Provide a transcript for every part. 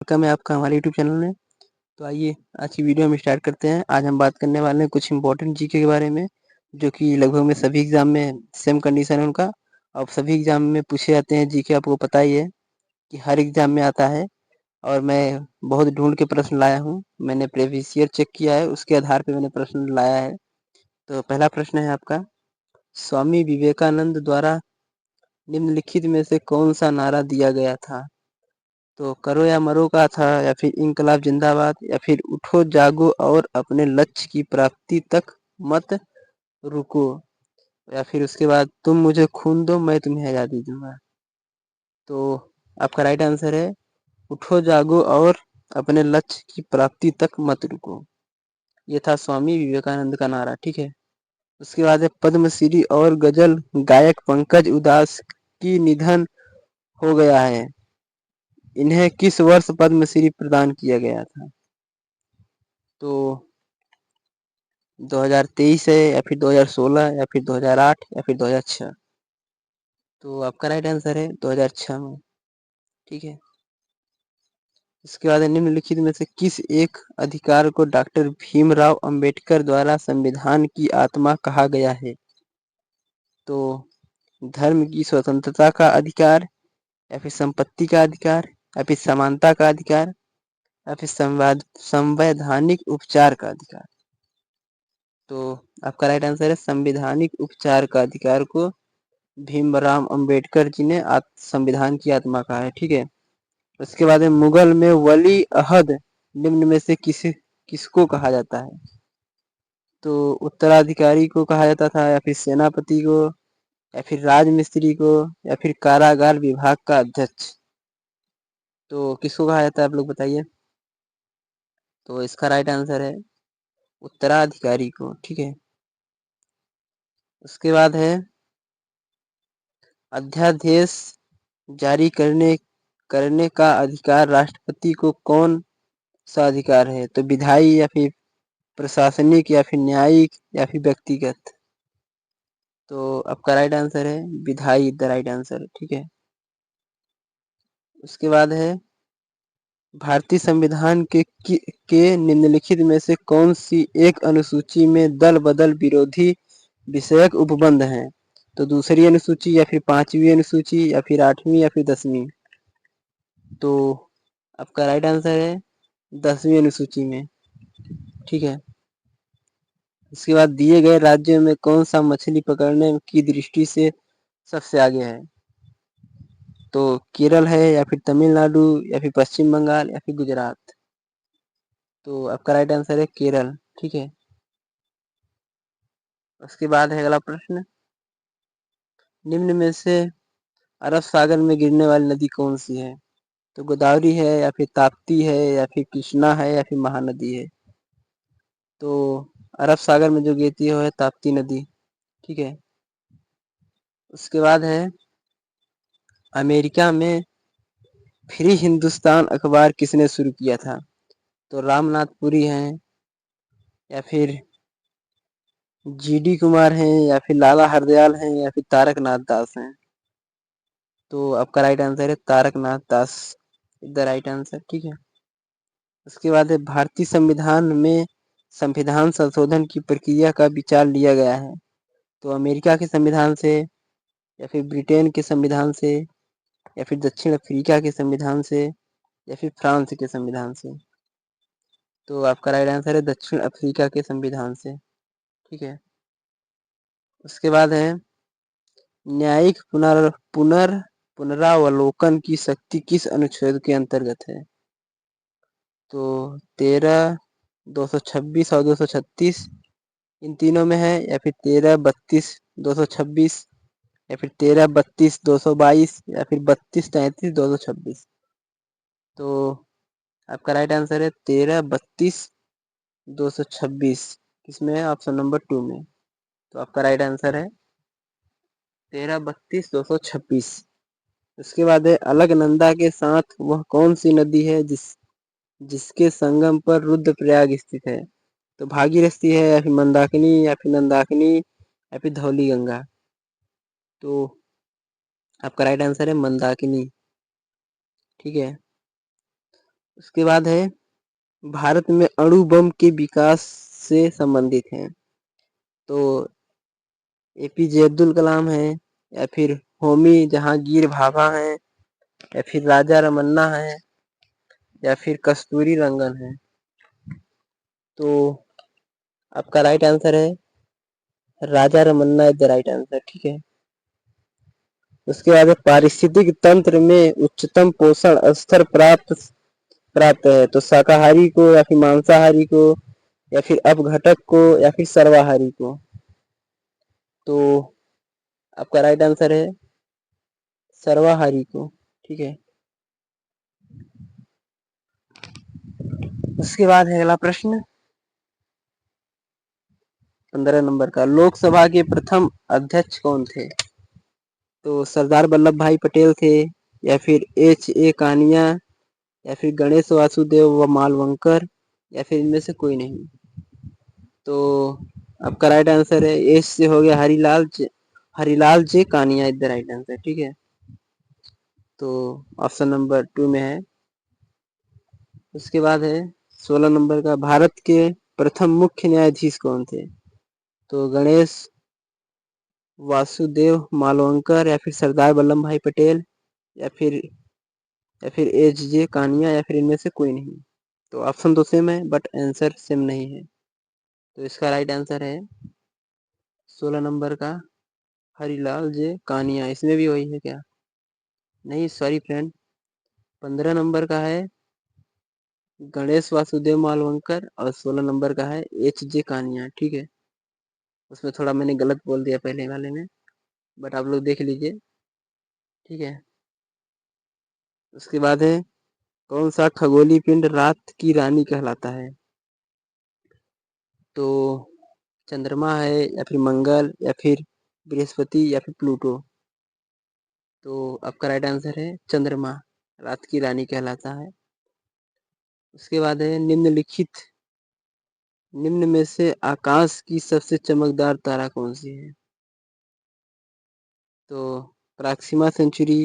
Welcome है आपका हमारे यूट्यूब चैनल में। तो आइए आज की वीडियो हम स्टार्ट करते हैं। आज हम बात करने वाले हैं कुछ इंपॉर्टेंट जीके के बारे में, जो कि लगभग में सभी एग्जाम में सेम कंडीशन है उनका। अब सभी एग्जाम में पूछे जाते हैं जीके, आपको पता ही है कि हर एग्जाम में आता है। और मैं बहुत ढूंढ के प्रश्न लाया हूँ, मैंने प्रीवियस ईयर चेक किया है, उसके आधार पर मैंने प्रश्न लाया है। तो पहला प्रश्न है आपका, स्वामी विवेकानंद द्वारा निम्नलिखित में से कौन सा नारा दिया गया था? तो करो या मरो का था, या फिर इनकलाब जिंदाबाद, या फिर उठो जागो और अपने लक्ष्य की प्राप्ति तक मत रुको, या फिर उसके बाद तुम मुझे खून दो मैं तुम्हें आजादी दूंगा। तो आपका राइट आंसर है उठो जागो और अपने लक्ष्य की प्राप्ति तक मत रुको। ये था स्वामी विवेकानंद का नारा। ठीक है, उसके बाद है पद्मश्री और गजल गायक पंकज उदास की निधन हो गया है, इन्हें किस वर्ष पद्मश्री प्रदान किया गया था? तो 2023 है, या फिर 2016, या फिर 2008, या फिर 2006? तो आपका राइट आंसर है 2006 में। ठीक है, इसके बाद निम्नलिखित में से किस एक अधिकार को डॉक्टर भीमराव अंबेडकर द्वारा संविधान की आत्मा कहा गया है? तो धर्म की स्वतंत्रता का अधिकार, या फिर संपत्ति का अधिकार, या फिर समानता का अधिकार, या फिर संवैधानिक उपचार का अधिकार? तो आपका राइट आंसर है संवैधानिक उपचार का अधिकार को भीमराव अंबेडकर जी ने संविधान की आत्मा कहा है। ठीक है, उसके बाद मुगल में वली अहद निम्न में से किसको कहा जाता है? तो उत्तराधिकारी को कहा जाता था, या फिर सेनापति को, या फिर राजमिस्त्री को, या फिर कारागार विभाग का अध्यक्ष? तो किसको कहा जाता है, आप लोग बताइए। तो इसका राइट आंसर है उत्तराधिकारी को। ठीक है, उसके बाद है अध्यादेश जारी करने का अधिकार राष्ट्रपति को कौन सा अधिकार है? तो विधायी, या फिर प्रशासनिक, या फिर न्यायिक, या फिर व्यक्तिगत? तो आपका राइट आंसर है विधायी, द राइट आंसर। ठीक है, उसके बाद है भारतीय संविधान के निम्नलिखित में से कौन सी एक अनुसूची में दल बदल विरोधी विषयक उपबंध हैं? तो दूसरी अनुसूची, या फिर पांचवी अनुसूची, या फिर आठवीं, या फिर 10वीं? तो आपका राइट आंसर है 10वीं अनुसूची में। ठीक है, इसके बाद दिए गए राज्यों में कौन सा मछली पकड़ने की दृष्टि से सबसे आगे है? तो केरल है, या फिर तमिलनाडु, या फिर पश्चिम बंगाल, या फिर गुजरात? तो आपका राइट आंसर है केरल। ठीक है, उसके बाद है अगला प्रश्न, निम्न में से अरब सागर में गिरने वाली नदी कौन सी है? तो गोदावरी है, या फिर ताप्ती है, या फिर कृष्णा है, या फिर महानदी है? तो अरब सागर में जो गिरती है वो है ताप्ती नदी। ठीक है, उसके बाद है अमेरिका में फ्री हिंदुस्तान अखबार किसने शुरू किया था? तो रामनाथ पुरी हैं, या फिर जीडी कुमार हैं, या फिर लाला हरदयाल हैं, या फिर तारकनाथ दास हैं? तो आपका राइट आंसर है तारकनाथ दास, द राइट आंसर। ठीक है, उसके बाद है भारतीय संविधान में संविधान संशोधन की प्रक्रिया का विचार लिया गया है? तो अमेरिका के संविधान से, या फिर ब्रिटेन के संविधान से, या फिर दक्षिण अफ्रीका के संविधान से, या फिर फ्रांस के संविधान से? तो आपका राइट आंसर है दक्षिण अफ्रीका के संविधान से। ठीक है, उसके बाद है न्यायिक पुनरावलोकन की शक्ति किस अनुच्छेद के अंतर्गत है? तो 13, 226 और 236 इन तीनों में है, या फिर 13, 32, 226, या फिर 13, 32, 222, या फिर 32, 33, 226? तो आपका राइट आंसर है 13, 32, 226। किसमें है? ऑप्शन नंबर 2 में। तो आपका राइट आंसर है 13, 32, 226। उसके बाद है अलकनंदा के साथ वह कौन सी नदी है जिसके संगम पर रुद्रप्रयाग स्थित है? तो भागीरथी है, या फिर मंदाकिनी, या फिर नंदाकिनी, या फिर धौली गंगा? तो आपका राइट आंसर है मंदाकिनी। ठीक है, उसके बाद है भारत में अणु बम के विकास से संबंधित हैं। तो एपीजे अब्दुल कलाम है, या फिर होमी जहांगीर भाभा है, या फिर राजा रमन्ना है, या फिर कस्तूरी रंगन है। तो आपका राइट आंसर है Raja Ramanna is the right answer. ठीक है। उसके बाद पारिस्थितिक तंत्र में उच्चतम पोषण स्तर प्राप्त है। तो शाकाहारी को या फिर मांसाहारी को या फिर अपघटक को या फिर सर्वाहारी को। तो आपका राइट आंसर है सर्वाहारी को। ठीक है। उसके बाद है अगला प्रश्न 15 नंबर का। लोकसभा के प्रथम अध्यक्ष कौन थे? तो सरदार वल्लभ भाई पटेल थे, या फिर H.A. कानिया, या फिर गणेश वासुदेव व मालवंकर, या फिर इनमें से कोई नहीं। तो आपका राइट आंसर है एस से हो गया Harilal J Kania is the right answer. ठीक है। तो ऑप्शन नंबर 2 में है। उसके बाद है 16 नंबर का। भारत के प्रथम मुख्य न्यायाधीश कौन थे? तो गणेश वासुदेव मालवंकर, या फिर सरदार वल्लभ भाई पटेल, या फिर H.J. कानिया, या फिर इनमें से कोई नहीं। तो ऑप्शन तो सेम है बट आंसर सेम नहीं है। तो इसका राइट आंसर है 16 नंबर का हरिलाल जे कानिया। इसमें भी वही है क्या? नहीं, सॉरी फ्रेंड। 15 नंबर का है गणेश वासुदेव मालवंकर, और 16 नंबर का है H.J. कानिया। ठीक है। उसमें थोड़ा मैंने गलत बोल दिया पहले वाले में, बट आप लोग देख लीजिए। ठीक है। उसके बाद है कौन सा खगोलीय पिंड रात की रानी कहलाता है? तो चंद्रमा है, या फिर मंगल, या फिर बृहस्पति, या फिर प्लूटो। तो आपका राइट आंसर है चंद्रमा रात की रानी कहलाता है। उसके बाद है निम्न में से आकाश की सबसे चमकदार तारा कौन सी है? तो प्रॉक्सिमा सेंचुरी,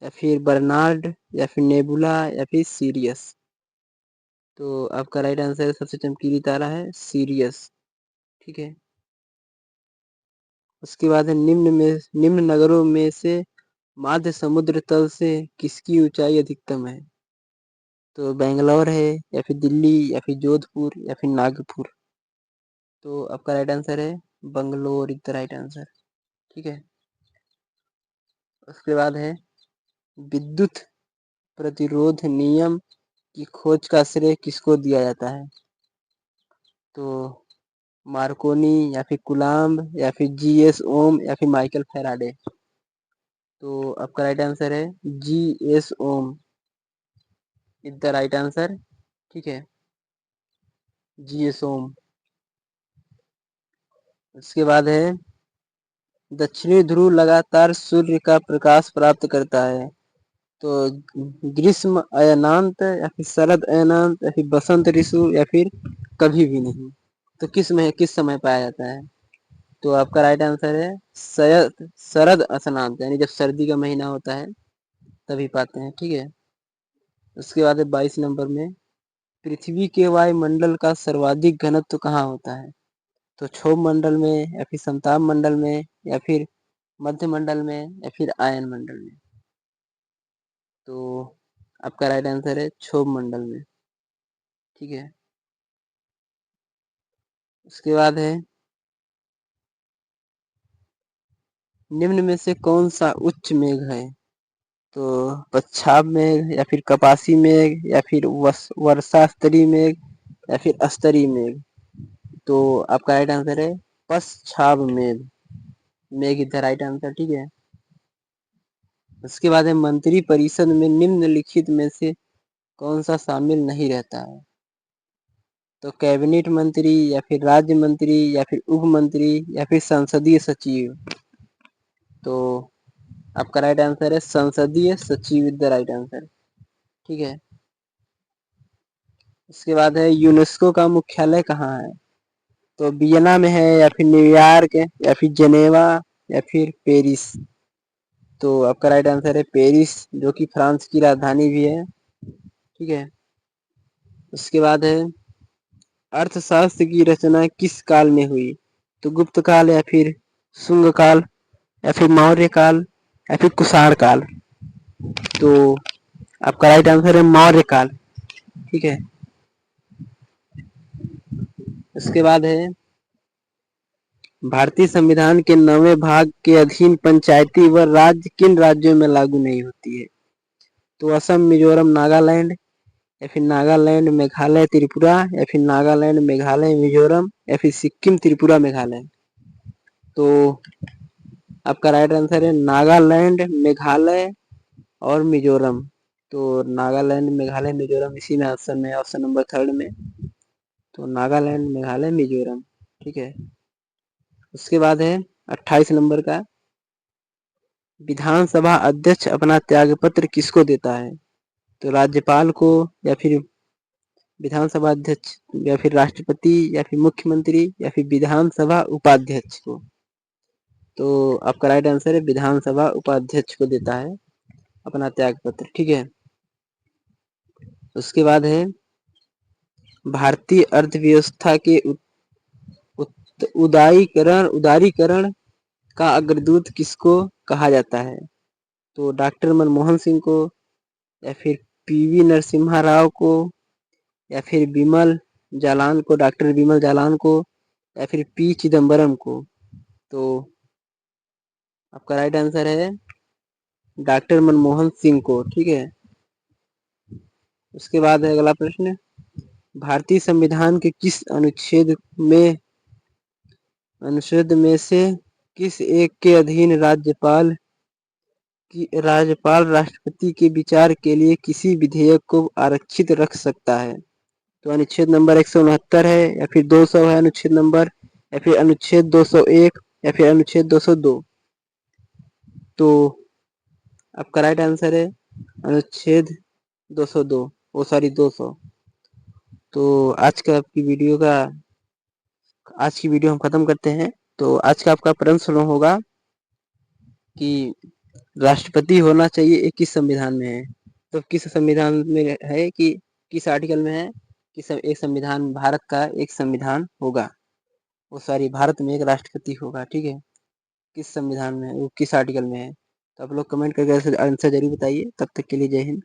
या फिर बर्नार्ड, या फिर नेबुला, या फिर सीरियस। तो आपका राइट आंसर सबसे चमकीली तारा है सीरियस। ठीक है। उसके बाद है निम्न नगरों में से माध्य समुद्र तल से किसकी ऊंचाई अधिकतम है? तो बेंगलोर है, या फिर दिल्ली, या फिर जोधपुर, या फिर नागपुर। तो आपका राइट आंसर है Bangalore is the right answer. ठीक है। उसके बाद है विद्युत प्रतिरोध नियम की खोज का श्रेय किसको दिया जाता है? तो मार्कोनी, या फिर कुलाम्ब, या फिर G.S. ओम, या फिर माइकल फैराडे। तो आपका राइट आंसर है G.S. Ohm is the right answer. ठीक है। G.S. ओम। उसके बाद है दक्षिणी ध्रुव लगातार सूर्य का प्रकाश प्राप्त करता है। तो ग्रीष्म अयनांत, या फिर शरद अयनांत, या फिर बसंत ऋतु, या फिर कभी भी नहीं। तो किस समय पाया जाता है? तो आपका राइट आंसर है शरद अयनांत, यानी जब सर्दी का महीना होता है तभी पाते हैं। ठीक है। उसके बाद है 22 नंबर में। पृथ्वी के वायुमंडल का सर्वाधिक घनत्व कहाँ होता है? तो क्षोभ मंडल में, या फिर समताप मंडल में, या फिर मध्य मंडल में, या फिर आयन मंडल में। तो आपका राइट आंसर है क्षोभ मंडल में। ठीक है। उसके बाद है निम्न में से कौन सा उच्च मेघ है? तो पच्छाद मेघ, या फिर कपासी मेघ, या फिर वर्षा स्तरीय मेघ, या फिर स्तरीय मेघ। तो आपका राइट आंसर है पश्चाव मेघ। मेघ इज द राइट आंसर। ठीक है। उसके बाद है मंत्री परिषद में निम्नलिखित में से कौन सा शामिल नहीं रहता है? तो कैबिनेट मंत्री, या फिर राज्य मंत्री, या फिर उप मंत्री, या फिर संसदीय सचिव। तो आपका राइट आंसर है संसदीय सचिव इज द राइट आंसर। ठीक है। इसके बाद है यूनेस्को का मुख्यालय कहाँ है? तो वियना में है, या फिर न्यूयॉर्क, या फिर जेनेवा, या फिर पेरिस। तो आपका राइट आंसर है पेरिस, जो कि फ्रांस की राजधानी भी है। ठीक है। उसके बाद है अर्थशास्त्र की रचना किस काल में हुई? तो गुप्त काल या फिर शुंग काल या फिर मौर्य काल या फिर कुषाण काल। तो आपका राइट आंसर है मौर्य काल। ठीक है। उसके बाद है भारतीय संविधान के 9वें भाग के अधीन पंचायती व राज्य किन राज्यों में लागू नहीं होती है? तो असम, मिजोरम, नागालैंड या फिर नागालैंड, मेघालय, त्रिपुरा या फिर नागालैंड, मेघालय, मिजोरम या फिर सिक्किम, त्रिपुरा, मेघालय। तो आपका राइट आंसर है नागालैंड, मेघालय और मिजोरम। तो नागालैंड, मेघालय, मिजोरम इसी में ऑप्शन में, ऑप्शन नंबर 3 में। तो नागालैंड, मेघालय, मिजोरम। ठीक है। उसके बाद है 28 नंबर का, विधानसभा अध्यक्ष अपना त्यागपत्र किसको देता है? तो राज्यपाल को या फिर विधानसभा अध्यक्ष या फिर राष्ट्रपति या फिर मुख्यमंत्री या फिर विधानसभा उपाध्यक्ष को। तो आपका राइट आंसर है विधानसभा उपाध्यक्ष को देता है अपना त्यागपत्र। ठीक है। उसके बाद है भारतीय अर्थव्यवस्था के उदारीकरण का अग्रदूत किसको कहा जाता है? तो डॉक्टर मनमोहन सिंह को या फिर पीवी नरसिम्हा राव को या फिर बिमल जालान को, डॉक्टर बिमल जालान को या फिर पी चिदम्बरम को। तो आपका राइट आंसर है डॉक्टर मनमोहन सिंह को। ठीक है। उसके बाद है अगला प्रश्न, भारतीय संविधान के किस अनुच्छेद में से किस एक के अधीन राज्यपाल राष्ट्रपति के विचार के लिए किसी विधेयक को आरक्षित रख सकता है? तो अनुच्छेद नंबर 169 है या फिर 200 है अनुच्छेद नंबर, या फिर अनुच्छेद 201 या फिर अनुच्छेद 202। तो आपका राइट आंसर है अनुच्छेद 202, वो सॉरी 200। तो आज की वीडियो हम खत्म करते हैं। तो आज का आपका प्रश्न होगा कि राष्ट्रपति होना चाहिए ये किस संविधान में है? तो किस संविधान में है कि किस आर्टिकल में है कि एक संविधान, भारत का एक संविधान होगा, वो सॉरी भारत में एक राष्ट्रपति होगा। ठीक है। किस संविधान में है, वो किस आर्टिकल में है? तो आप लोग कमेंट करके आंसर जरूर बताइए। तब तक के लिए जय हिंद।